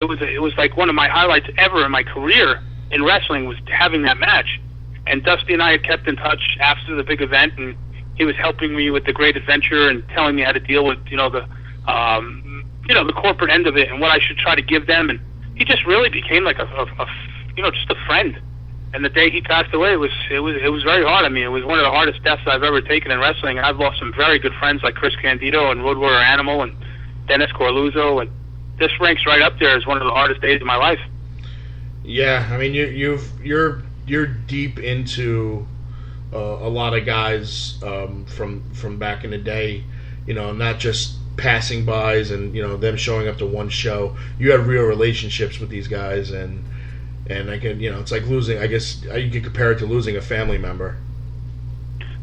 it was like one of my highlights ever in my career in wrestling was having that match. And Dusty and I had kept in touch after the big event, and he was helping me with the Great Adventure and telling me how to deal with the corporate end of it and what I should try to give them. And he just really became like just a friend. And the day he passed away, it was very hard. I mean, it was one of the hardest deaths I've ever taken in wrestling. And I've lost some very good friends like Chris Candido and Road Warrior Animal and Dennis Corluzzo, and this ranks right up there as one of the hardest days of my life. Yeah, I mean, you're deep into a lot of guys from back in the day. Not just passing bys and them showing up to one show. You have real relationships with these guys, and I can it's like losing. I guess you could compare it to losing a family member.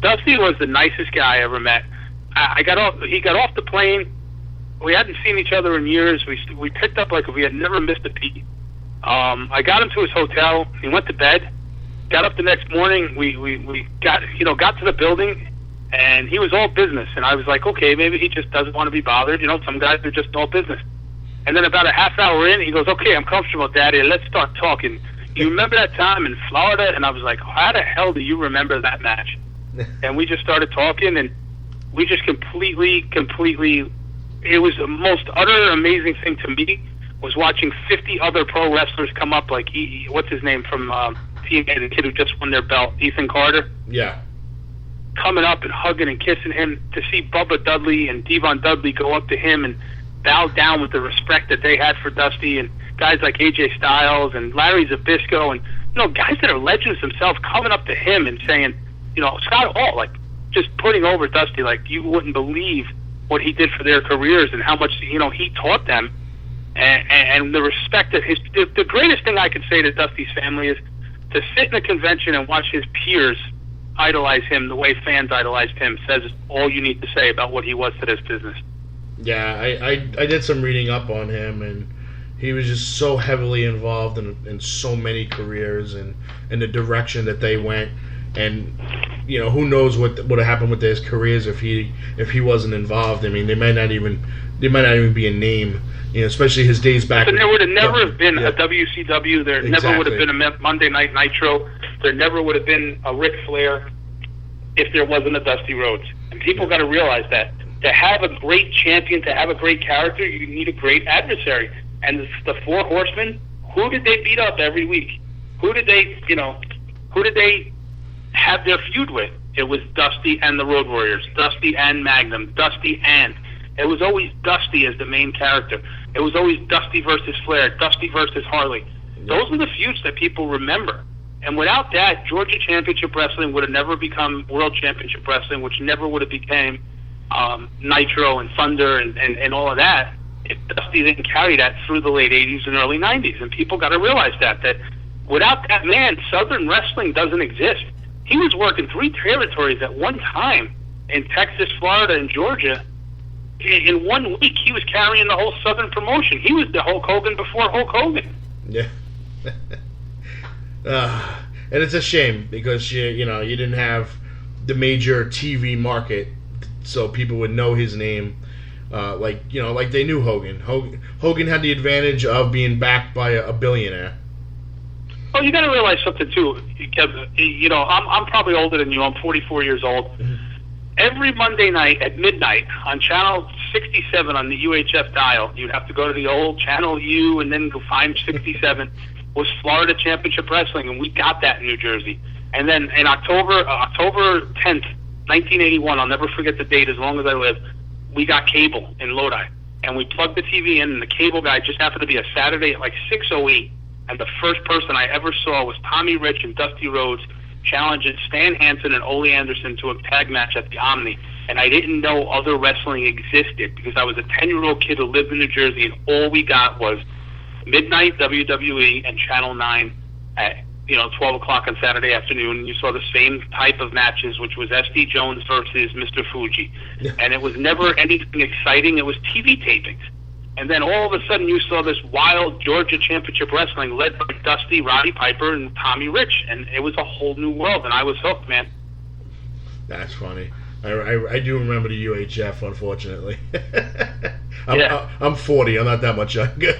Dusty was the nicest guy I ever met. He got off the plane. We hadn't seen each other in years. We picked up like if we had never missed a beat. I got him to his hotel. He went to bed. Got up the next morning. We got to the building, and he was all business. And I was like, okay, maybe he just doesn't want to be bothered. Some guys are just all business. And then about a half hour in, he goes, okay, I'm comfortable, Daddy. Let's start talking. You remember that time in Florida? And I was like, how the hell do you remember that match? And we just started talking, and we just completely, it was the most utter amazing thing to me was watching 50 other pro wrestlers come up, like, what's his name from TNA, the kid who just won their belt, Ethan Carter? Yeah. Coming up and hugging and kissing him, to see Bubba Dudley and Devon Dudley go up to him and bow down with the respect that they had for Dusty, and guys like AJ Styles and Larry Zbyszko, and guys that are legends themselves coming up to him and saying, Scott Hall, like, just putting over Dusty, like, you wouldn't believe what he did for their careers and how much he taught them, and the respect that the greatest thing I could say to Dusty's family is to sit in a convention and watch his peers idolize him the way fans idolized him says all you need to say about what he was to this business. Yeah, I did some reading up on him, and he was just so heavily involved in so many careers and the direction that they went. And who knows what would have happened with his careers if he wasn't involved. I mean, they might not even be a name. Especially his days back. And there would have never have been a WCW. There never would have been a Monday Night Nitro. There never would have been a Ric Flair if there wasn't a Dusty Rhodes. And people got to realize that. To have a great champion, to have a great character, you need a great adversary. And the Four Horsemen, who did they beat up every week? Who did they have their feud with? It was Dusty and the Road Warriors, Dusty and Magnum, Dusty and. It was always Dusty as the main character. It was always Dusty versus Flair, Dusty versus Harley. Those were the feuds that people remember. And without that, Georgia Championship Wrestling would have never become World Championship Wrestling, which never would have became Nitro and Thunder and all of that if Dusty didn't carry that through the late 80s and early 90s. And people got to realize that without that man, Southern wrestling doesn't exist. He was working 3 territories at one time in Texas, Florida, and Georgia. In 1 week, he was carrying the whole Southern promotion. He was the Hulk Hogan before Hulk Hogan. Yeah. And it's a shame because you didn't have the major TV market, so people would know his name, like they knew Hogan. Hogan had the advantage of being backed by a billionaire. Well, you got to realize something too, Kevin. I'm probably older than you. I'm 44 years old. Every Monday night at midnight on Channel 67 on the UHF dial, you'd have to go to the old Channel U and then go find 67, was Florida Championship Wrestling, and we got that in New Jersey. And then in October 10th, 1981, I'll never forget the date as long as I live, we got cable in Lodi. And we plugged the TV in, and the cable guy just happened to be a Saturday at like 6:08, and the first person I ever saw was Tommy Rich and Dusty Rhodes challenging Stan Hansen and Ole Anderson to a tag match at the Omni. And I didn't know other wrestling existed because I was a 10-year-old kid who lived in New Jersey, and all we got was midnight WWE and Channel 9 at 12 o'clock on Saturday afternoon. You saw the same type of matches, which was SD Jones versus Mr. Fuji. Yeah. And it was never anything exciting. It was TV tapings. And then all of a sudden you saw this wild Georgia Championship Wrestling led by Dusty, Roddy Piper, and Tommy Rich. And it was a whole new world, and I was hooked, man. That's funny. I do remember the UHF, unfortunately. I'm 40. I'm not that much younger.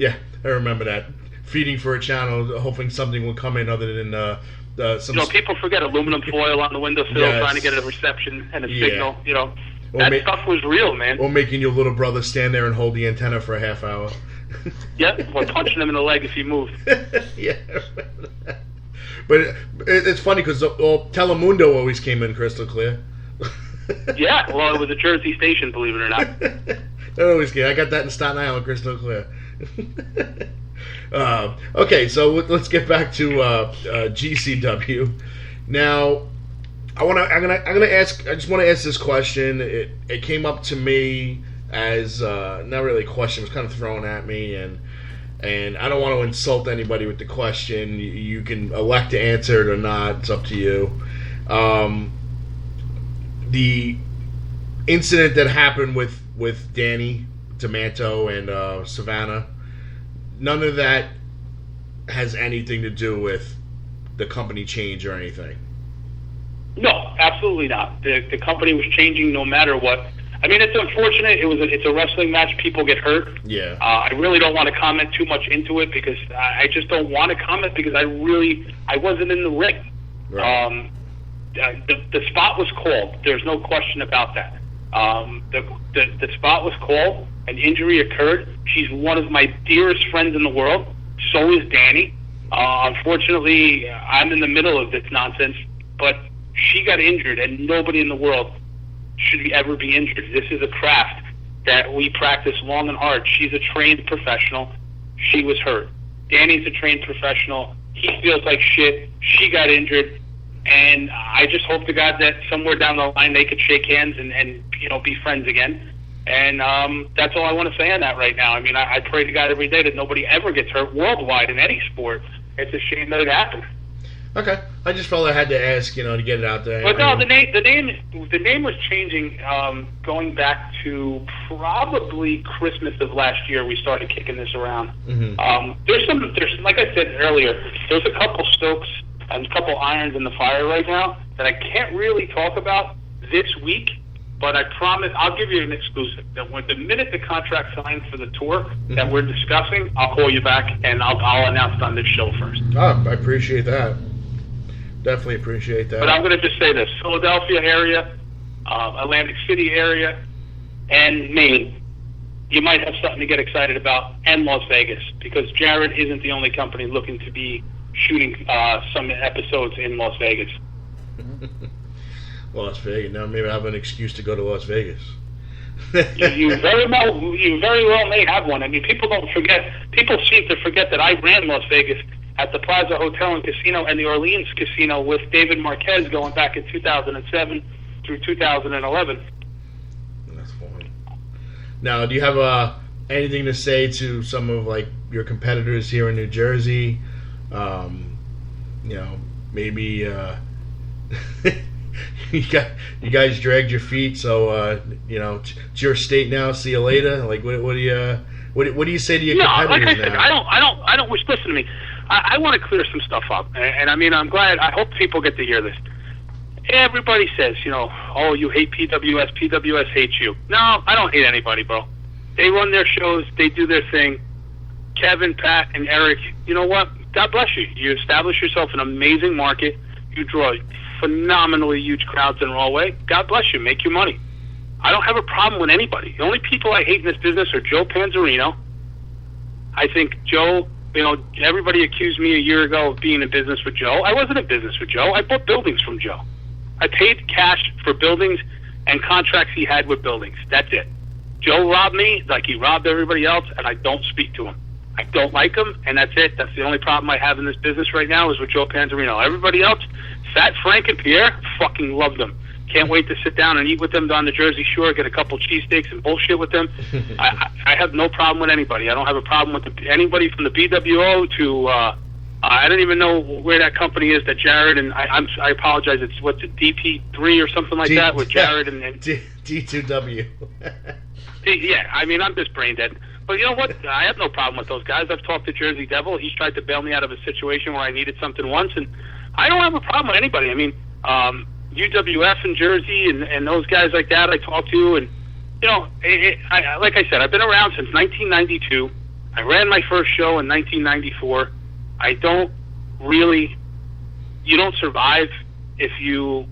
Yeah, I remember that. Feeding for a channel, hoping something will come in other than some. People forget aluminum foil on the windowsill, trying to get a reception and a signal. That stuff was real, man. Or making your little brother stand there and hold the antenna for a half hour. Yeah, or punching him in the leg if he moved. Yeah. But it's funny because Telemundo always came in crystal clear. Yeah, well, it was a Jersey station, believe it or not. Always clear. I got that in Staten Island, crystal clear. Okay, so let's get back to GCW. Now, I'm gonna ask. I just want to ask this question. It came up to me as not really a question. It was kind of thrown at me, and I don't want to insult anybody with the question. You can elect to answer it or not. It's up to you. The incident that happened with Danny Demanto and Savannah, none of that has anything to do with the company change or anything. No, absolutely not. The company was changing no matter what. I mean, it's unfortunate. It's a wrestling match. People get hurt. Yeah. I really don't want to comment too much into it because I just don't want to comment because I wasn't in the ring. Right. The spot was called. There's no question about that. The spot was called. An injury occurred. She's one of my dearest friends in the world. So is Danny. Unfortunately, I'm in the middle of this nonsense, but she got injured, and nobody in the world should ever be injured. This is a craft that we practice long and hard. She's a trained professional. She was hurt. Danny's a trained professional. He feels like shit. She got injured. And I just hope to God that somewhere down the line they could shake hands and be friends again. And that's all I want to say on that right now. I mean, I pray to God every day that nobody ever gets hurt worldwide in any sport. It's a shame that it happened. Okay, I just felt I had to ask, to get it out there. But no, the name was changing going back to probably Christmas of last year. We started kicking this around. Mm-hmm. There's like I said earlier, there's a couple stokes and a couple irons in the fire right now that I can't really talk about this week. But I promise, I'll give you an exclusive. That when the minute the contract signed for the tour that we're discussing, I'll call you back and I'll announce it on this show first. Oh, I appreciate that. Definitely appreciate that. But I'm going to just say this: Philadelphia area, Atlantic City area, and Maine. You might have something to get excited about, and Las Vegas, because Jared isn't the only company looking to be shooting some episodes in Las Vegas. Las Vegas. Now maybe I have an excuse to go to Las Vegas. you very well may have one. I mean, people seem to forget that I ran Las Vegas at the Plaza Hotel and Casino and the Orleans Casino with David Marquez going back in 2007 through 2011. That's funny. Now, do you have anything to say to some of your competitors here in New Jersey? Maybe you guys dragged your feet, so it's your state now. See you later. What do you say to your competitors like I said, now? I don't. Listen to me. I want to clear some stuff up, and I mean, I'm glad. I hope people get to hear this. Everybody says, oh, you hate PWS. PWS hates you. No, I don't hate anybody, bro. They run their shows. They do their thing. Kevin, Pat, and Eric, you know what? God bless you. You establish yourself an amazing market. You draw phenomenally huge crowds in Rahway. God bless you. Make your money. I don't have a problem with anybody. The only people I hate in this business are Joe Panzarino. I think Joe, everybody accused me a year ago of being in business with Joe. I wasn't in business with Joe. I bought buildings from Joe. I paid cash for buildings and contracts he had with buildings. That's it. Joe robbed me like he robbed everybody else, and I don't speak to him. I don't like him, and that's it. That's the only problem I have in this business right now is with Joe Panzarino. Everybody else, Fat Frank and Pierre, fucking love them. Can't wait to sit down and eat with them down the Jersey Shore, get a couple cheesesteaks and bullshit with them. I have no problem with anybody. I don't have a problem with anybody from the BWO to, I don't even know where that company is that Jared and, I apologize, it's what's it, DP3 or something like that with Jared and D2W. Yeah, I mean, I'm just brain dead. But you know what? I have no problem with those guys. I've talked to Jersey Devil. He's tried to bail me out of a situation where I needed something once, and I don't have a problem with anybody. I mean, UWF in Jersey and those guys like that I talk to, and like I said, I've been around since 1992. I ran my first show in 1994. I don't really, you don't survive if you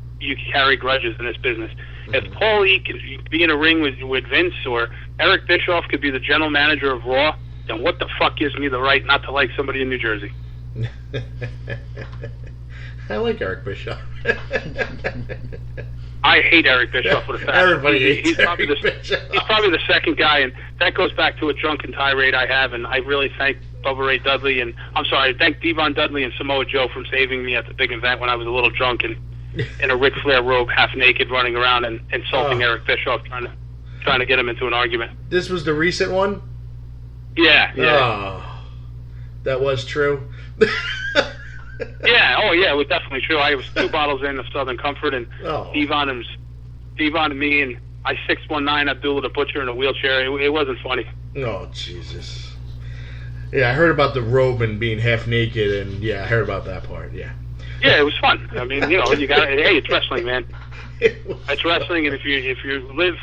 carry grudges in this business. If Paulie could be in a ring with Vince, or Eric Bischoff could be the general manager of Raw, then what the fuck gives me the right not to like somebody in New Jersey? I like Eric Bischoff. I hate Eric Bischoff with a passion. Everybody hates he's probably Eric Bischoff. He's probably the second guy, and that goes back to a drunken tirade I have, and I really thank Bubba Ray Dudley, and I thank Devon Dudley and Samoa Joe from saving me at the big event when I was a little drunk and in a Ric Flair robe, half naked, running around and insulting Eric Bischoff, trying to get him into an argument. This was the recent one? Yeah. Oh, that was true. Yeah, it was definitely true. I was 2 bottles in of Southern Comfort, and Devon and me, and I 619 Abdullah the Butcher in a wheelchair. It wasn't funny. Oh, Jesus. Yeah, I heard about the robe and being half naked, and I heard about that part, yeah. Yeah, it was fun. I mean, you got hey, it's wrestling, man. It's wrestling, and if you live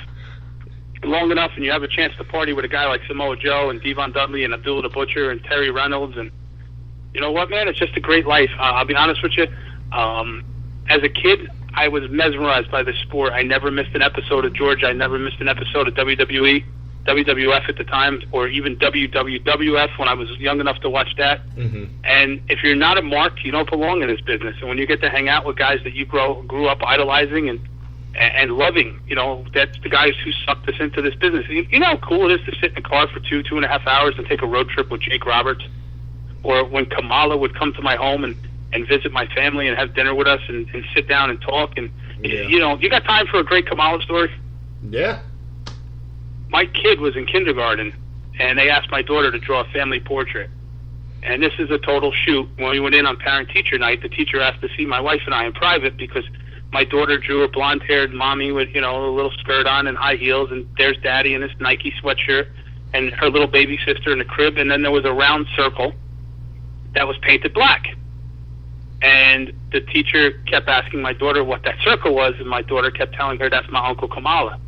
long enough and you have a chance to party with a guy like Samoa Joe and Devon Dudley and Abdullah the Butcher and Terry Reynolds, and you know what, man? It's just a great life. I'll be honest with you. As a kid, I was mesmerized by this sport. I never missed an episode of Georgia. I never missed an episode of WWE, WWF at the time, or even WWF when I was young enough to watch that. Mm-hmm. And if you're not a mark, you don't belong in this business. And when you get to hang out with guys that you grew up idolizing and loving, that's the guys who sucked us into this business. You know how cool it is to sit in a car for 2.5 hours and take a road trip with Jake Roberts? Or when Kamala would come to my home and visit my family and have dinner with us and sit down and talk. And, you got time for a great Kamala story? Yeah. My kid was in kindergarten, and they asked my daughter to draw a family portrait. And this is a total shoot. When we went in on parent-teacher night, the teacher asked to see my wife and I in private because my daughter drew a blonde-haired mommy with, a little skirt on and high heels, and there's Daddy in his Nike sweatshirt, and her little baby sister in the crib, and then there was a round circle that was painted black. And the teacher kept asking my daughter what that circle was, and my daughter kept telling her, that's my Uncle Kamala.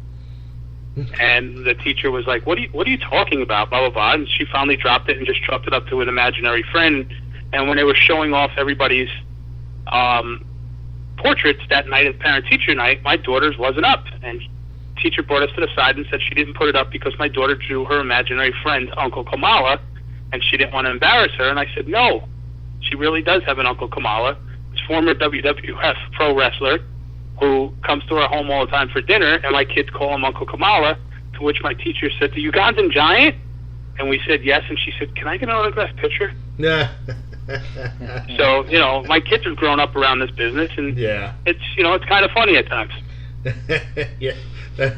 And the teacher was like, what are you talking about, blah, blah, blah. And she finally dropped it and just chalked it up to an imaginary friend. And when they were showing off everybody's portraits that night at parent-teacher night, my daughter's wasn't up. And teacher brought us to the side and said she didn't put it up because my daughter drew her imaginary friend, Uncle Kamala, and she didn't want to embarrass her. And I said, no, she really does have an Uncle Kamala. He's a former WWF pro wrestler who comes to our home all the time for dinner, and my kids call him Uncle Kamala, to which my teacher said, the Ugandan giant? And we said yes, and she said, can I get an autographed picture? Yeah. So, my kids have grown up around this business, and it's, it's kind of funny at times. Yeah, that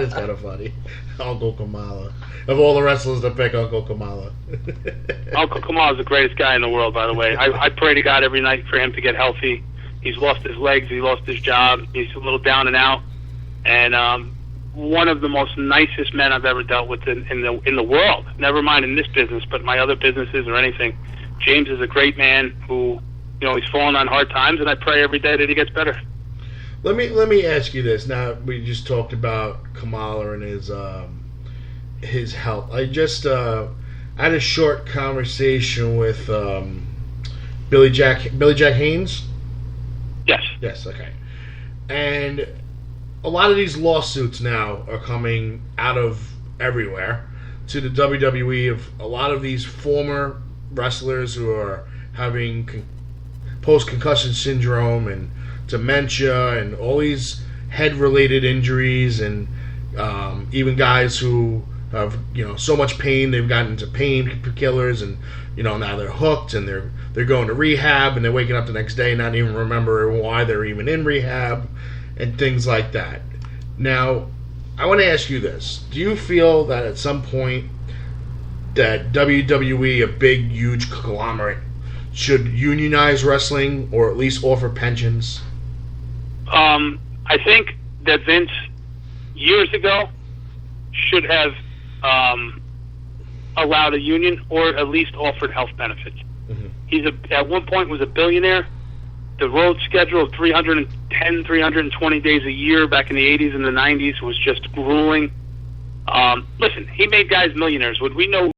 is kind of funny. Uncle Kamala. Of all the wrestlers to pick, Uncle Kamala. Uncle Kamala is the greatest guy in the world, by the way. I pray to God every night for him to get healthy. He's lost his legs. He lost his job. He's a little down and out. And one of the most nicest men I've ever dealt with in the world. Never mind in this business, but my other businesses or anything. James is a great man who, he's fallen on hard times, and I pray every day that he gets better. Let me ask you this. Now we just talked about Kamala and his health. I just had a short conversation with Billy Jack Haynes. Yes, okay. And a lot of these lawsuits now are coming out of everywhere to the WWE of a lot of these former wrestlers who are having post-concussion syndrome and dementia and all these head-related injuries, and even guys who have so much pain they've gotten into painkillers, and now they're hooked and they're going to rehab, and they're waking up the next day not even remembering why they're even in rehab and things like that. Now, I want to ask you this: do you feel that at some point that WWE, a big, huge conglomerate, should unionize wrestling or at least offer pensions? I think that Vince, years ago, should have allowed a union or at least offered health benefits. Mm-hmm. He at one point was a billionaire. The road schedule of 310, 320 days a year back in the 80s and the 90s was just grueling. Listen, he made guys millionaires. Would we know